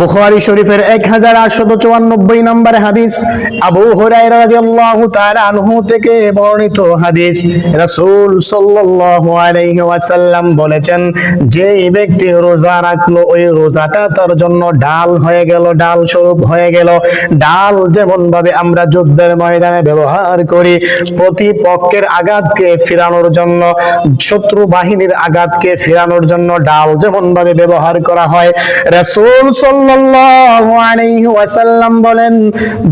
বুখারী শরীফের 1894 নম্বর হাদিস, আবু হুরায়রা রাদিয়াল্লাহু তাআলা আনহু থেকে বর্ণিত হাদিস। রাসূল সাল্লাল্লাহু আলাইহি ওয়াসাল্লাম বলেছেন, যে ব্যক্তি রোজা রাখলো ওই রোজাটা তার জন্য ঢাল হয়ে গেল, ঢাল স্বরূপ হয়ে গেল। ঢাল যেমন ভাবে আমরা যুদ্ধের ময়দানে ব্যবহার করি প্রতিপক্ষের আঘাতকে ফিরানোর জন্য, শত্রু বাহিনীর আঘাতকে ফিরানোর জন্য ঢাল যেমন ভাবে ব্যবহার করা হয়, রাসূল সাল্লাল্লাহু আলাইহি ওয়াসাল্লাম বলেন,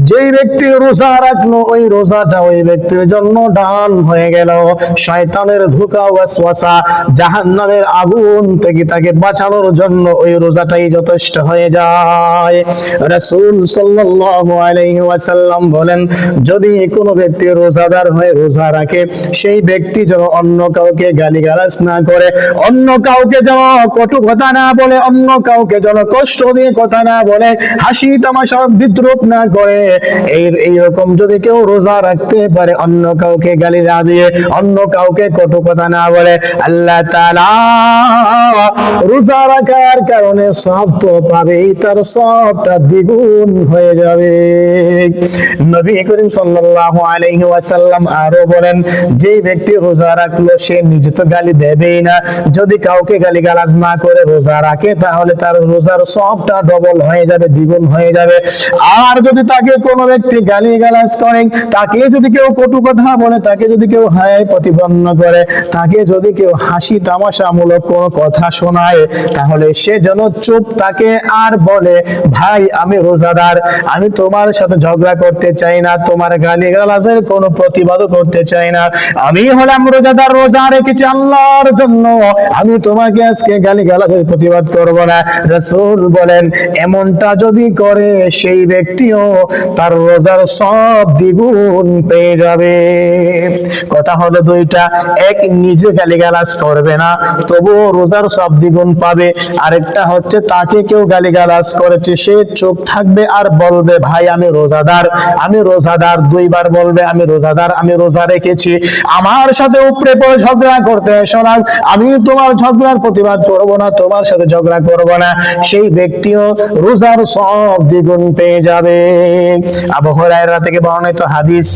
যেই ব্যক্তি রোজা রাখলো ওই রোজাটা ওই ব্যক্তির জন্য ঢাল হয়ে গেল। শয়তানের ধোঁকা ওয়াসওয়াসা, জাহান্নামের আগুন থেকে তাকে বাঁচানোর জন্য ওই রোজাটাই যথেষ্ট হয়ে যায়। রাসূল সাল্লাল্লাহু আলাইহি ওয়াসাল্লাম বলেন, যদি কোনো ব্যক্তি রোজাদার হয়ে রোজা রাখে, সেই ব্যক্তি যেন অন্য কাউকে গালিগালাজ না করে, অন্য কাউকে যেন কটু কথা না বলে, অন্য কাউকে যেন কষ্ট দিয়ে কথা না বলে, হাসি তামাশা বিদ্রুপ না করে। এইরকম যদি কেউ রোজা রাখতে পারে, অন্য কাউকে গালি না দিয়ে, অন্য কাউকে কটু কথা না বলে, আল্লাহ তাআলা রোজা রাখার কারণে সব তো পাবেই, তার সবটা দ্বিগুণ হয়ে যাবে। নবী করিম সাল্লাল্লাহু আলাইহি ওয়াসাল্লাম আরো বলেন, যেই ব্যক্তি রোজা রাখলো সে নিজে তো গালি দেবেই না, যদি কাউকে গালিগালাজ না করে রোজা রাখে তাহলে তার রোজার সবটা ডবল হয়ে যাবে, দ্বিগুণ হয়ে যাবে। আর যদি তাকে কোনো ব্যক্তি গালিগালাজ করে, তাকে যদি কেউ কটু কথা বলে, তাকে যদি কেউ হায় প্রতিপন্ন করে, তাকে যদি কেউ হাসি তামাশামূলক কোনো কথা শোনায়, তাহলে সে যেন চুপ থাকে আর বলে, ভাই আমি রোজাদার, আমি তোমার সাথে ঝগড়া করতে চাই না, তোমার গালিগালাজের কোনো প্রতিবাদও করতে চাই না, আমি হলাম রোজাদার, রোজা রেখেছি আল্লাহর জন্য, আমি তোমাকে আজকে গালিগালাজের প্রতিবাদ করব না। রাসূল বলেন, এমনটা যদি করে সেই ব্যক্তিও তার রোজার সব দ্বিগুণ পেয়ে যাবে। কথা হলো দুইটা, এক নিজে গালিগালাজ করবে না তবুও রোজার সব দ্বিগুণ পাবে, আরেকটা হচ্ছে তাকে কেউ গালিগালাজ করেছে সে চুপ থাকবে আর বলবে, ভাই আমি রোজাদার, আমি রোজাদার, দুইবার বলবে আমি রোজাদার, আমি রোজা রেখেছি, আমার সাথে উপরে পড়ে ঝগড়া করতে এসো না, আমি তোমার ঝগড়ার প্রতিবাদ করব না, তোমার সাথে ঝগড়া করব না, সেই ব্যক্তিও রোজার সব দ্বিগুণ পেয়ে যাবে। আবু হুরায়রা থেকে বর্ণিত হাদিস,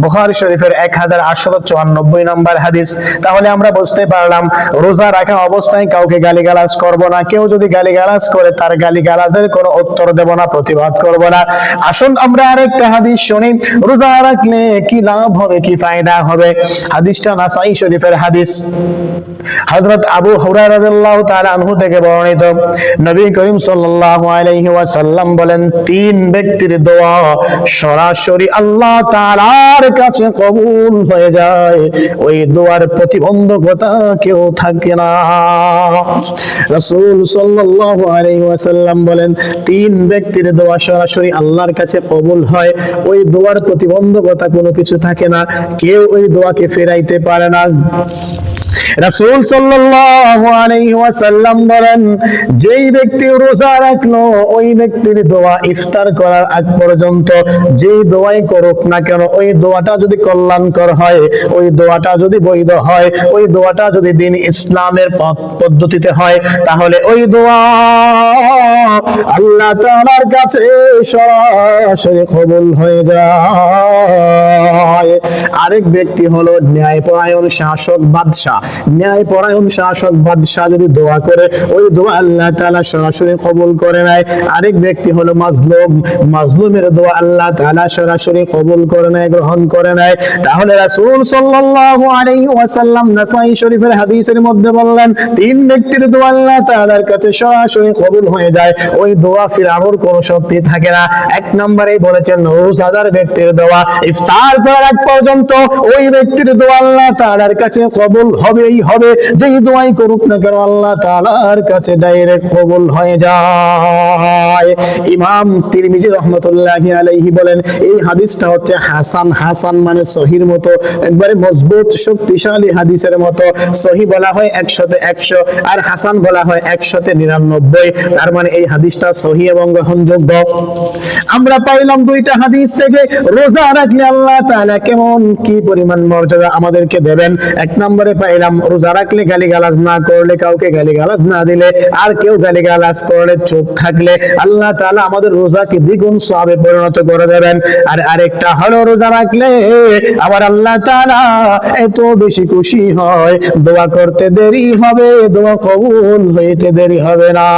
বুখারী শরীফের 1894 নম্বর হাদিস। তাহলে আমরা বুঝতে পারলাম রোজা রাখা অবস্থায় কাউকে গালিগালাজ করব না, কেউ যদি গালিগালাজ করে তার গালিগালাজের কোনো উত্তর দেব না, প্রতিবাদ করব না। আসুন আমরা আরেকটা হাদিস শুনি, রোজা রাখলে কি লাভ হবে, কি ফায়দা হবে। হাদিসটা নাসাই শরীফের হাদিস। হযরত আবু হুরায়রা রাদিয়াল্লাহু তাআলা আনহু থেকে বর্ণিত, নবী করিম সাল্লাল্লাহু আলাইহি ওয়াসাল্লাম বলেন, তিন ব্যক্তির দোয়া সরাসরি আল্লাহ তাআলার কাছে কবুল হয়ে যায়, ওই দোয়ার প্রতিবন্ধকতা কেউ থাকে না। রাসূল সাল্লাল্লাহু আলাইহি ওয়াসাল্লাম বলেন, তিন ব্যক্তির দোয়া সরাসরি আল্লাহর কাছে কবুল হয়, ওই দোয়ার প্রতিবন্ধকতা কোনো কিছু থাকে না, কেউ ওই দোয়াকে ফেরাইতে পারে না। রাসূল সাল্লাল্লাহু আলাইহি ওয়াসাল্লাম বলেন, যেই ব্যক্তি রোজা রাখলো ওই ব্যক্তির দোয়া ইফতার করার আগ পর্যন্ত যেই দোয়াই করুক না কেন, ওই দোয়াটা যদি কল্যাণকর হয়, ওই দোয়াটা যদি বৈধ হয়, ওই দোয়াটা যদি দ্বীন ইসলামের পদ্ধতিতে হয়, তাহলে ওই দোয়া আল্লাহ তাআলার কাছে সরাসরি কবুল হয়ে যায়। আরেক ব্যক্তি হলো ন্যায়পরায়ণ শাসক বাদশা, ন্যায়পরায়ণ শাসক বাদশা যদি দোয়া করে, ওই দোয়া আল্লাহ তাআলা সরাসরি কবুল করে নেয়। আরেক ব্যক্তি হলো মাজলুম, মাজলুমের দোয়া আল্লাহ তাআলা সরাসরি কবুল করে নেয়, গ্রহণ করে নেয়। তাহলে রাসূল সাল্লাল্লাহু আলাইহি ওয়াসাল্লাম নাসাই শরীফের হাদিসের মধ্যে বললেন, তিন ব্যক্তির দোয়া আল্লাহ তাআলার কাছে সরাসরি কবুল হয়ে যায়, ওই দোয়া ফিরানোর কোনো শক্তি থাকে না। এক নম্বরেই বলেছেন রোজাদার ব্যক্তির দোয়া ইফতার করার আগ পর্যন্ত ওই ব্যক্তির দোয়া আল্লাহ তাআলার কাছে কবুল হবেই হবে, যেই দোয়াই করুক না কেন আল্লাহ তাআলার কাছে ডাইরেক্ট কবুল হয়ে যায়। ইমাম তিরমিজি রাহমাতুল্লাহি আলাইহি বলেন, এই হাদিসটা হচ্ছে হাসান, হাসান মানে সহির মতো, একবারে মজবুত শক্তিশালী হাদিসের মতো। সহি বলা হয় 100 তে 100 আর হাসান বলা হয় 199, তার মানে এই হাদিসটা সহি এবং গ্রহণযোগ্য। আমরা পাইলাম দুইটা হাদিস থেকে রোজা রাখলে আল্লাহ তাআলা কেমন কি পরিমাণ মর্যাদা আমাদেরকে দেবেন। এক নম্বরে পাইলাম রোজা রাখলে গালিগালাজ না করলে, কাউকে গালিগালাজ না দিলে, আর কেউ গালিগালাজ করলে চোখ থাকলে আল্লাহ তাআলা আমাদের রোজাকে দ্বিগুণ সওয়াবে পরিণত করে দেবেন। আর আরেকটা হলো রোজা রাখলে আবার আল্লাহ তাআলা এত বেশি খুশি হয়, দোয়া করতে দেরি হবে, দোয়া কবুল হইতে দেরি হবে না।